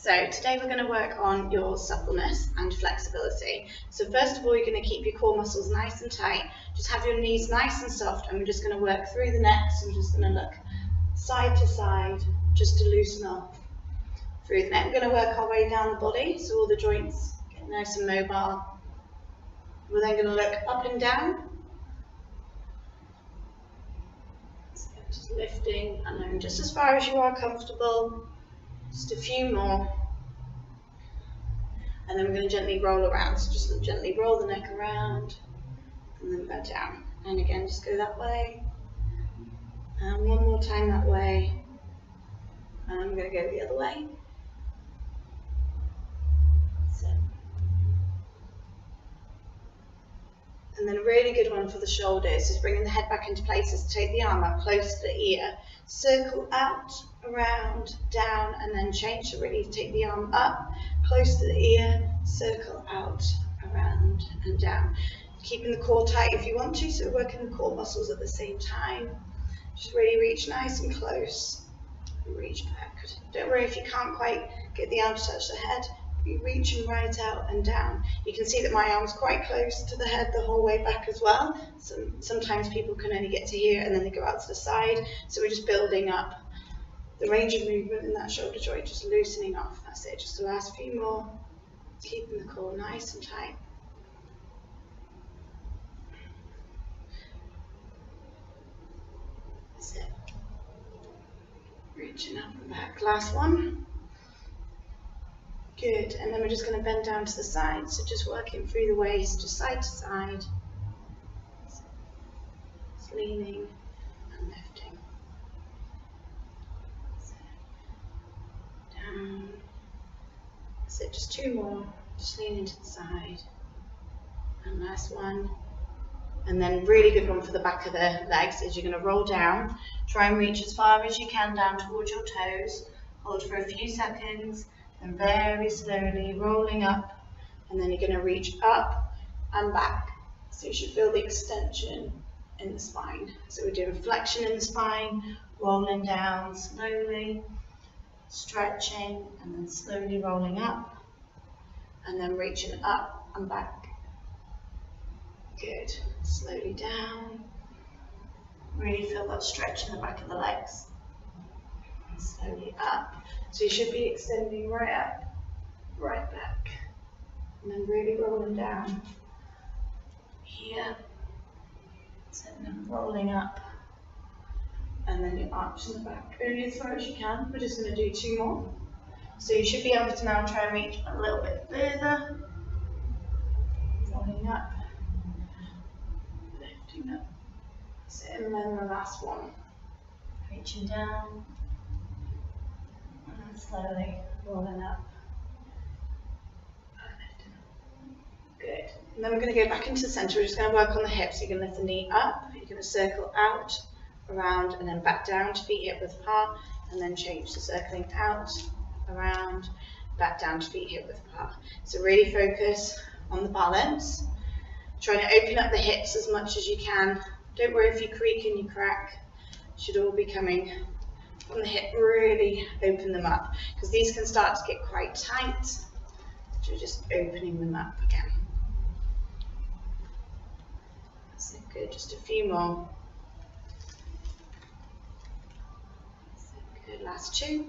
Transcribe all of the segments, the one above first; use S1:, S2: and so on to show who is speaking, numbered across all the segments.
S1: So today we're going to work on your suppleness and flexibility. So first of all, you're going to keep your core muscles nice and tight. Just have your knees nice and soft, and we're just going to work through the neck. So we're just going to look side to side just to loosen up through the neck. We're going to work our way down the body, so all the joints get nice and mobile. We're then going to look up and down. So just lifting and then just as far as you are comfortable. Just a few more, and then we're going to gently roll around. So just gently roll the neck around, and then back down. And again, just go that way, and one more time that way, and I'm going to go the other way. So. And then a really good one for the shoulders is bringing the head back into place. Is take the arm up close to the ear, circle out, around, down, and then change. So really take the arm up, close to the ear, circle out, around, and down. Keeping the core tight if you want to, so working the core muscles at the same time. Just really reach nice and close, and reach back. Don't worry if you can't quite get the arm to touch the head. Be reaching right out and down. You can see that my arm's quite close to the head the whole way back as well. Sometimes people can only get to here and then they go out to the side. So we're just building up the range of movement in that shoulder joint, just loosening off. That's it. Just the last few more. Keeping the core nice and tight. That's it. Reaching up and back. Last one. Good, and then we're just going to bend down to the side, so just working through the waist, just side to side, just leaning and lifting, so, down, so just two more, just leaning to the side, and last one, and then really good one for the back of the legs is you're going to roll down, try and reach as far as you can down towards your toes, hold for a few seconds, and very slowly rolling up, and then you're going to reach up and back. So you should feel the extension in the spine. So we're doing flexion in the spine, rolling down slowly, stretching, and then slowly rolling up, and then reaching up and back. Good. Slowly down. Really feel that stretch in the back of the legs. And slowly up. So you should be extending right up, right back, and then really rolling down here, so then rolling up, and then your arch in the back, only as far as you can. We're just going to do two more. So you should be able to now try and reach a little bit further, rolling up, lifting up, so, and then the last one, reaching down, and slowly rolling up. Good. And then we're going to go back into the centre. We're just going to work on the hips. You're going to lift the knee up, you're going to circle out, around, and then back down to feet hip width apart, and then change to circling out, around, back down to feet hip width apart. So really focus on the balance. Trying to open up the hips as much as you can. Don't worry if you creak and you crack. Should all be coming from the hip. Really open them up, because these can start to get quite tight. So you're just opening them up again. So good, just a few more. So good, last two.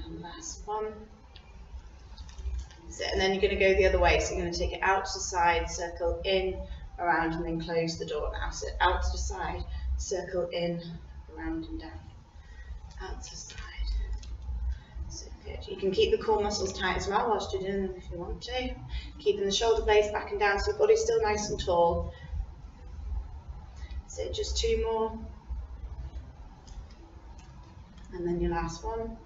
S1: And last one. So, and then you're going to go the other way. So you're going to take it out to the side, circle in, around, and then close the door now. So out to the side, circle in, around and down, out to the side. So good. You can keep the core muscles tight as well whilst you're doing them if you want to. Keeping the shoulder blades back and down so your body's still nice and tall. So just two more. And then your last one.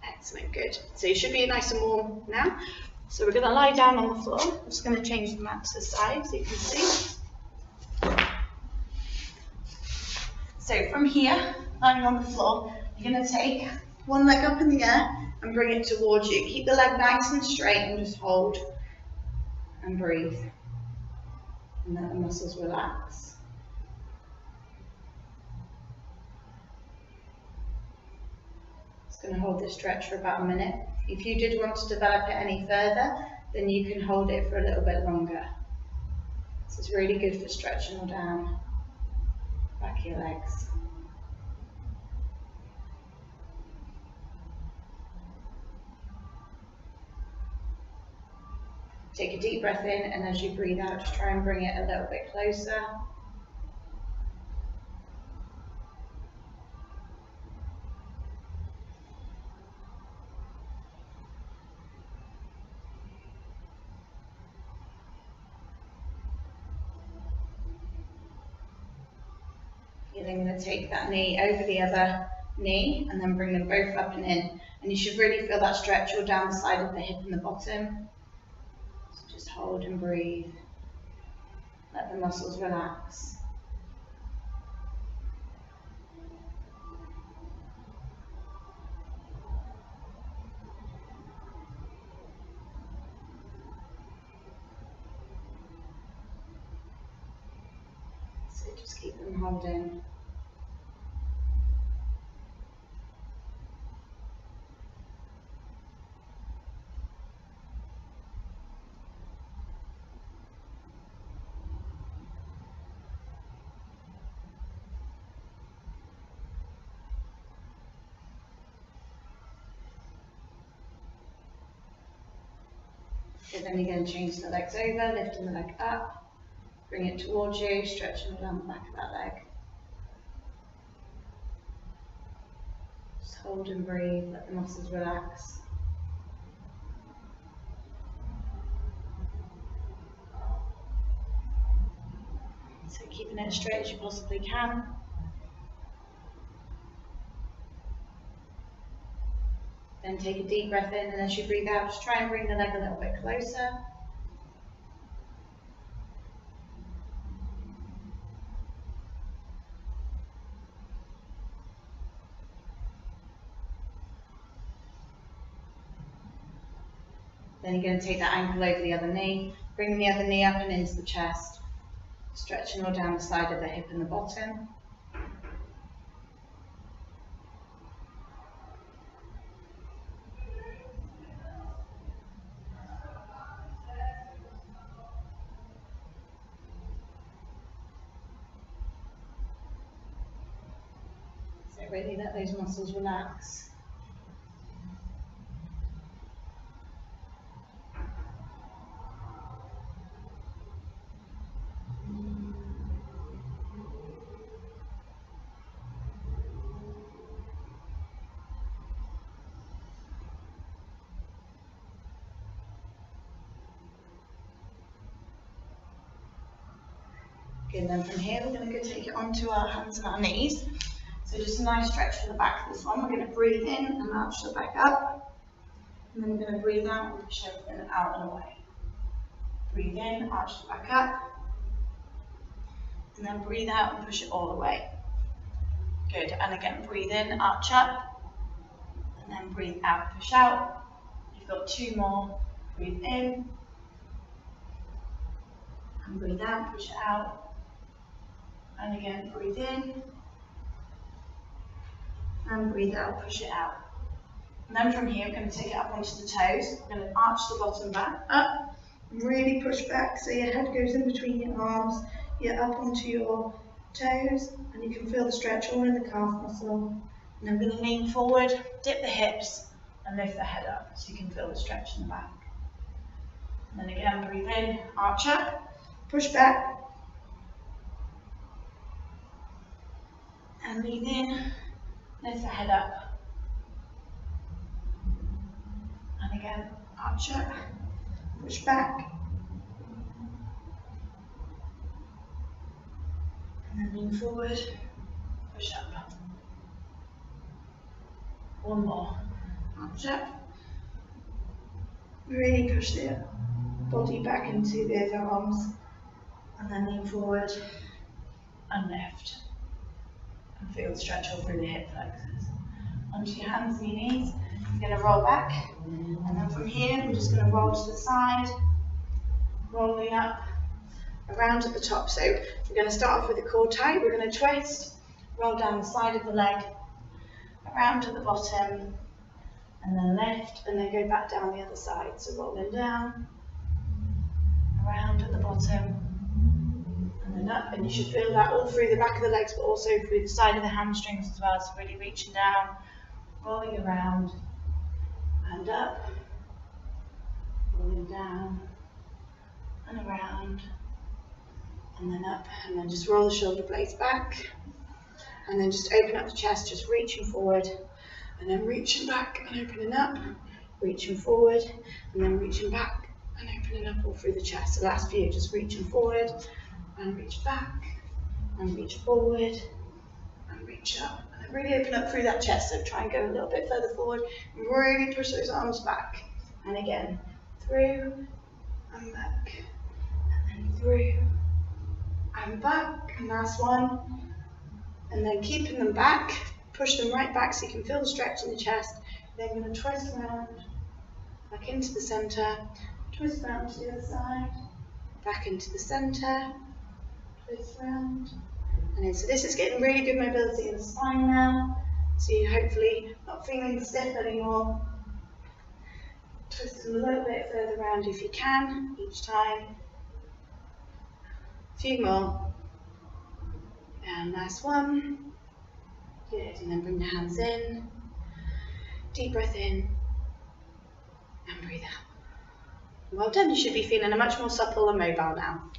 S1: Excellent, good. So you should be nice and warm now. So we're going to lie down on the floor. I'm just going to change the mat to the side so you can see. So from here, lying on the floor, you're going to take one leg up in the air and bring it towards you. Keep the leg nice and straight and just hold and breathe. And let the muscles relax. Going to hold this stretch for about a minute. If you did want to develop it any further, then you can hold it for a little bit longer. This is really good for stretching all down back of your legs. Take a deep breath in, and as you breathe out, just try and bring it a little bit closer. You're then going to take that knee over the other knee and then bring them both up and in. And you should really feel that stretch all down the side of the hip and the bottom. So just hold and breathe. Let the muscles relax. So just keep them holding. So then you're going to change the legs over, lifting the leg up, bring it towards you, stretching down the back of that leg. Just hold and breathe, let the muscles relax. So keeping it as straight as you possibly can. Then take a deep breath in, and as you breathe out, just try and bring the leg a little bit closer. Then you're going to take that ankle over the other knee, bring the other knee up and into the chest, stretching all down the side of the hip and the bottom. So really let those muscles relax. And then from here, we're going to go take it onto our hands and our knees. So just a nice stretch for the back of this one. We're going to breathe in and arch the back up. And then we're going to breathe out and push everything out and away. Breathe in, arch the back up. And then breathe out and push it all the way. Good. And again, breathe in, arch up. And then breathe out, push out. You've got two more. Breathe in. And breathe out, push it out. And again, breathe in. And breathe out, push it out. And then from here, we're going to take it up onto the toes. We're going to arch the bottom back up. Really push back so your head goes in between your arms. You're up onto your toes. And you can feel the stretch all in the calf muscle. And then we're going to lean forward, dip the hips, and lift the head up so you can feel the stretch in the back. And then again, breathe in, arch up, push back. And breathe in, lift the head up. And again, arch up, push back. And then lean forward, push up. One more, arch up. Really push the body back into the other arms. And then lean forward and lift. And feel the stretch all through the hip flexors. Onto your hands and your knees. You're going to roll back. And then from here, we're just going to roll to the side. Rolling up, around at the top. So we're going to start off with a core tight. We're going to twist, roll down the side of the leg, around at the bottom, and then lift, and then go back down the other side. So rolling down, around at the bottom, and then up, and you should feel that all through the back of the legs, but also through the side of the hamstrings as well. So really reaching down, rolling around, and up, rolling down, and around, and then up, and then just roll the shoulder blades back, and then just open up the chest, just reaching forward, and then reaching back and opening up, reaching forward, and then reaching back and opening up all through the chest. The last few, just reaching forward, and reach back, and reach forward, and reach up. And then really open up through that chest, so try and go a little bit further forward, and really push those arms back. And again, through, and back, and then through, and back, and last one. And then keeping them back, push them right back so you can feel the stretch in the chest. Then I'm going to twist around, back into the centre, twist around to the other side, back into the centre, twist around. And then, so this is getting really good mobility in the spine now. So you're hopefully not feeling stiff anymore. Twist them a little bit further around if you can, each time. A few more. And last one. Good, and then bring the hands in. Deep breath in. And breathe out. Well done, you should be feeling much more supple and mobile now.